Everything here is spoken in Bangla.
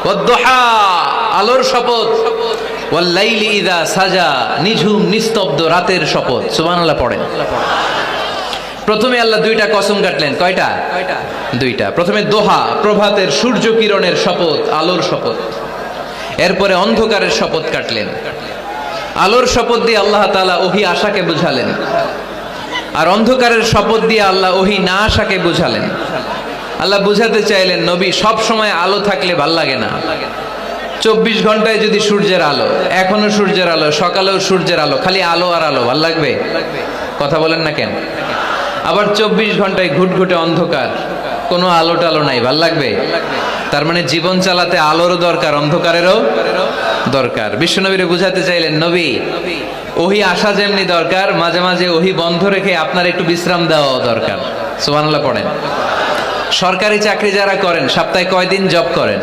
ওয়াদ-দুহা, আলোর শপথ, ওয়াল-লাইলি ইযা সাজা, নিঝুম নিস্তব্ধ রাতের শপথ। সুবহানাল্লাহ পড়েন। প্রথমে আল্লাহ দুইটা কসম কাটলেন। কয়টা? দুইটা। প্রথমে দোহা, প্রভাতের সূর্য কিরণের শপথ, আলোর শপথ। এরপরে অন্ধকারের শপথ কাটলেন। আলোর শপথ দিয়ে আল্লাহ তাআলা ওহী আশাকে বুঝালেন, আর অন্ধকারের শপথ দিয়ে আল্লাহ ওহী না আশাকে বুঝালেন। আল্লাহ বুঝাতে চাইলেন, নবী সব সময় আলো থাকলে ভাল লাগে না। 24 ঘন্টায় যদি সূর্যের আলো, এখনো সূর্যের আলো, সকালেও সূর্যের আলো, খালি আলো আর আলো, ভাল লাগবে? কথা বলেন না কেন? আবার 24 ঘন্টায় ঘুটঘুটে অন্ধকার, কোনো আলো টালো নাই, ভাল লাগবে? তার মানে জীবন চালাতে আলোরও দরকার, অন্ধকারেরও দরকার। বিশ্বনবীরে বুঝাতে চাইলেন, নবী ওহী আসা যেমনি দরকার, মাঝে মাঝে ওহী বন্ধ রেখে আপনার একটু বিশ্রাম দেওয়া দরকার। সুবহানাল্লাহ পড়েন। সরকারি চাকরি যারা করেন, সপ্তাহে কয়দিন জব করেন?